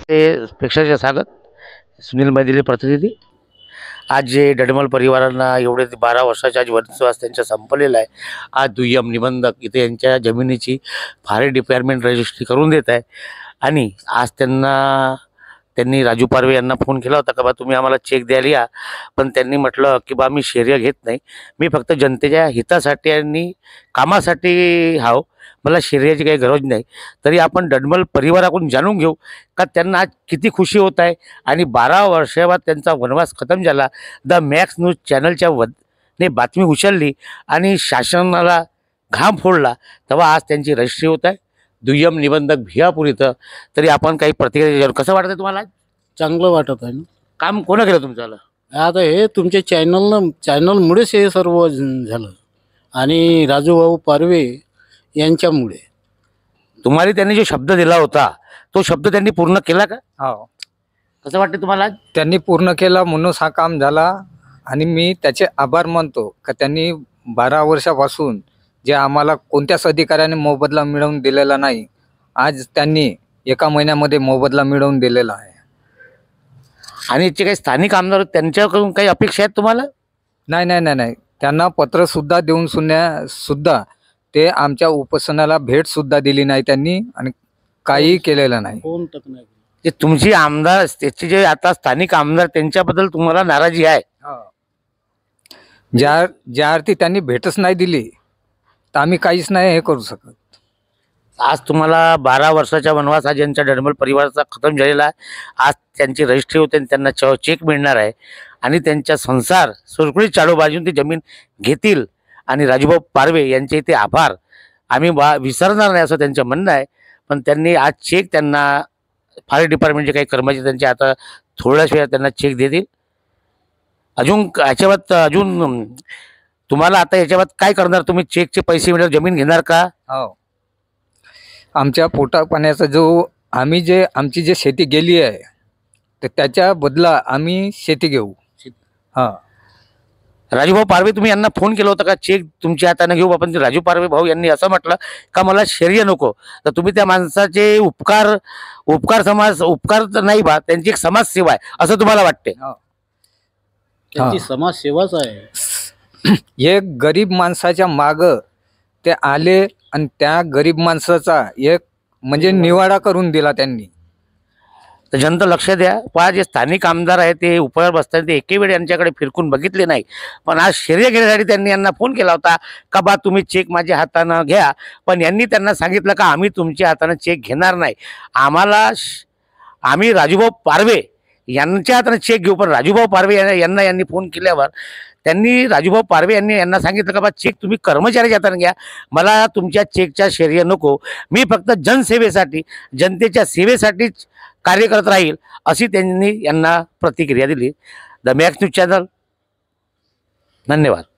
ते प्रेक्षकांचे स्वागत. सुनील मैदिले प्रतिनिधी. आज जे डडमल परिवारांना एवढे 12 वर्षाचा आज वनवास त्यांचा संपलेला आहे. आज दुय्यम निबंधक इथे यांच्या जमिनीची फॉरेस्ट डिपार्टमेंट रजिस्ट्री करून देत आहे. आणि आज त्यांनी राजू पारवे यांना फोन केला होता का बा तुम्ही आम्हाला चेक द्यायला या. पण त्यांनी म्हटलं की बा मी शर्य घेत नाही, मी फक्त जनतेच्या हितासाठी आणि कामासाठी हाव, मला शर्याची काही गरज नाही. तरी आपण डडमल परिवाराकडून जाणून घेऊ का त्यांना आज किती खुशी होत आहे आणि 12 वर्षाबाद त्यांचा वनवास खतम झाला. द मॅक्स न्यूज चॅनलच्या ने बातमी उचलली आणि शासनाला घाम फोडला, तेव्हा आज त्यांची रजिस्ट्री होत आहे दुय्यम निबंधक भियापूर इथं. तरी आपण काही प्रतिक्रिया, कसं वाटतं तुम्हाला? चांगलं वाटत आहे ना. काम कोणं केलं तुमचं? आता हे तुमच्या चॅनलमुळेच हे सर्व झालं आणि राजूभाऊ पारवे यांच्यामुळे. तुम्हाला त्यांनी जो शब्द दिला होता तो शब्द त्यांनी पूर्ण केला का? हो, कसं वाटतं तुम्हाला? त्यांनी पूर्ण केला म्हणूनच हा काम झाला आणि मी त्याचे आभार मानतो का त्यांनी 12 वर्षापासून जे आम्हाला कोणत्याच अधिकाऱ्याने मोबदला मिळवून दिलेला नाही, आज त्यांनी एका महिन्यामध्ये मोबदला मिळवून दिलेला आहे. आणि जे काही स्थानिक आमदार त्यांच्याकडून काही अपेक्षा आहेत तुम्हाला? नाही नाही नाही नाही, त्यांना पत्र सुद्धा देऊन सुद्धा ते आमच्या उपोषणाला भेट सुद्धा दिली नाही त्यांनी आणि काही केलेलं नाही. कोण तक नाही. जे तुमची आमदार त्याचे जे आता स्थानिक आमदार त्यांच्याबद्दल तुम्हाला नाराजी आहे? ज्या अर्थी त्यांनी भेटच नाही दिली तर आम्ही काहीच नाही हे करू शकत. आज तुम्हाला 12 वर्षाचा वनवास हा ज्यांच्या डडमल परिवाराचा खतम झालेला आहे. आज त्यांची रजिस्ट्री होते आणि त्यांना चेक मिळणार आहे आणि त्यांचा संसार सुरळीत चालू बाजून ती जमीन घेतील. आणि राजूभाऊ पारवे यांचे इथे आभार आम्ही विसरणार नाही असं त्यांचं म्हणणं आहे. पण त्यांनी आज चेक त्यांना फॉरेस्ट डिपार्टमेंटचे काही कर्मचारी त्यांच्या आता थोड्याच वेळात त्यांना चेक देतील. अजून तुम्हाला आता याच्यावर काय करणार? तुम्ही चेकचे पैसे मिळाल्यावर जमीन घेणार का? हो, आमच्या पोटा पाण्याचा जो आमची जे शेती गेली आहे तर त्याच्या बदला आम्ही शेती घेऊ. हां, राजूभाऊ पारवे तुम्ही यांना फोन केला होता का चेक तुमच्या हाताने घेऊ आपण? राजू पारवे भाऊ यांनी असं म्हटलं का मला शर्य नको. तर तुम्ही त्या माणसाचे उपकार तर नाही बा, त्यांची एक समाजसेवा आहे असं तुम्हाला वाटते? त्यांची समाजसेवाच आहे. एक गरीब माणसाच्या माग ते आले आणि त्या गरीब माणसाचा एक म्हणजे निवाडा करून दिला त्यांनी. तर जनता लक्ष द्या. पहा, जे स्थानिक आमदार आहे ते उपळ्यावर बसतात ते एके वेळ यांच्याकडे फिरकून बघितले नाही. पण आज शर्य घेण्यासाठी त्यांनी यांना फोन केला होता का बा तुम्ही चेक माझ्या हातानं घ्या. पण यांनी त्यांना सांगितलं का आम्ही तुमच्या हातानं चेक घेणार नाही, आम्ही राजूभाऊ पारवे यांच्या हाताने चेक घेऊ. पण राजूभाऊ पारवे यांनी फोन केल्यावर त्यांनी राजूभाऊ पारवे यांना सांगितलं का बा चेक तुम्ही कर्मचाऱ्याच्या हाताने घ्या, मला तुमच्या चेकच्या शर्य नको, मी फक्त जनसेवेसाठी जनतेच्या सेवेसाठीच कार्य करत राहील अशी त्यांनी यांना प्रतिक्रिया दिली. The max news channel. धन्यवाद.